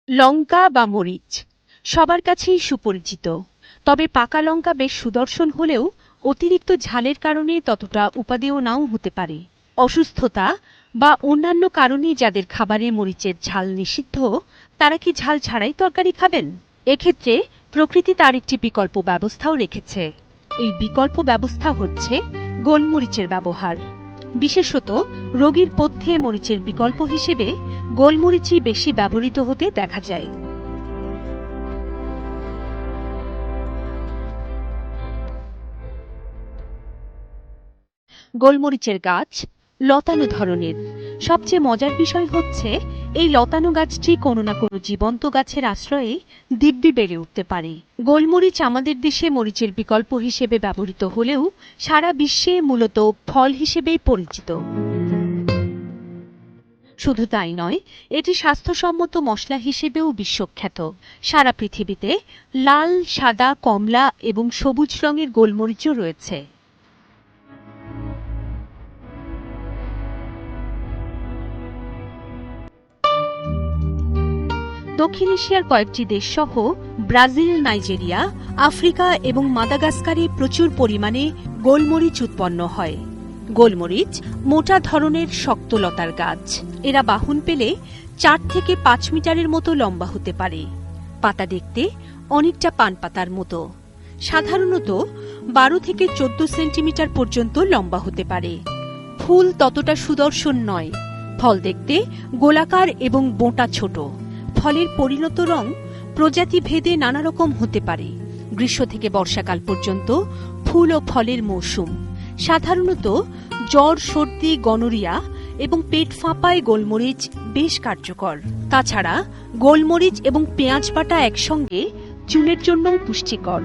লঙ্কা বা মরিচ সবার কাছেই সুপরিচিত, তবে পাকা লঙ্কা বেশ সুদর্শন হলেও অতিরিক্ত ঝালের কারণে ততটা উপাদেয় নাও হতে পারে। অসুস্থতা বা অন্যান্য কারণে যাদের খাবারে মরিচের ঝাল নিষিদ্ধ, তারা কি ঝাল ছাড়াই তরকারি খাবেন? এক্ষেত্রে প্রকৃতি তার একটি বিকল্প ব্যবস্থাও রেখেছে। এই বিকল্প ব্যবস্থা হচ্ছে গোলমরিচের ব্যবহার। বিশেষত রোগীর পথ্যে মরিচের বিকল্প হিসেবে গোলমরিচই বেশি ব্যবহৃত হতে দেখা যায়। গোলমরিচের গাছ লতানো ধরনের। সবচেয়ে মজার বিষয় হচ্ছে এই লতানো গাছটি কোনো না কোনো জীবন্ত গাছের আশ্রয়ে দিব্যি বেড়ে উঠতে পারে। গোলমরিচ আমাদের দেশে মরিচের বিকল্প হিসেবে ব্যবহৃত হলেও সারা বিশ্বে মূলত ফল হিসেবেই পরিচিত। শুধু তাই নয়, এটি স্বাস্থ্যসম্মত মশলা হিসেবেও বিশ্বখ্যাত। সারা পৃথিবীতে লাল, সাদা, কমলা এবং সবুজ রঙের গোলমরিচও রয়েছে। দক্ষিণ এশিয়ার কয়েকটি দেশ সহ ব্রাজিল, নাইজেরিয়া, আফ্রিকা এবং মাদাগাস্কারে প্রচুর পরিমাণে গোলমরিচ উৎপন্ন হয়। গোলমরিচ মোটা ধরনের শক্ত লতার গাছ। এরা বাহন পেলে 4 থেকে 5 মিটারের মতো লম্বা হতে পারে। পাতা দেখতে অনেকটা পান পাতার মতো। সাধারণত 12 থেকে 14 সেন্টিমিটার পর্যন্ত লম্বা হতে পারে। ফুল ততটা সুদর্শন নয়। ফল দেখতে গোলাকার এবং বোঁটা ছোট। ফলের পরিণত রং প্রজাতি ভেদে নানা রকম হতে পারে। গ্রীষ্ম থেকে বর্ষাকাল পর্যন্ত ফুল ও ফলের মৌসুম। সাধারণত জ্বর, সর্দি, গনোরিয়া এবং পেট ফাঁপায় গোলমরিচ বেশ কার্যকর। তাছাড়া গোলমরিচ এবং পেঁয়াজ বাটা একসঙ্গে চুলের জন্যও পুষ্টিকর।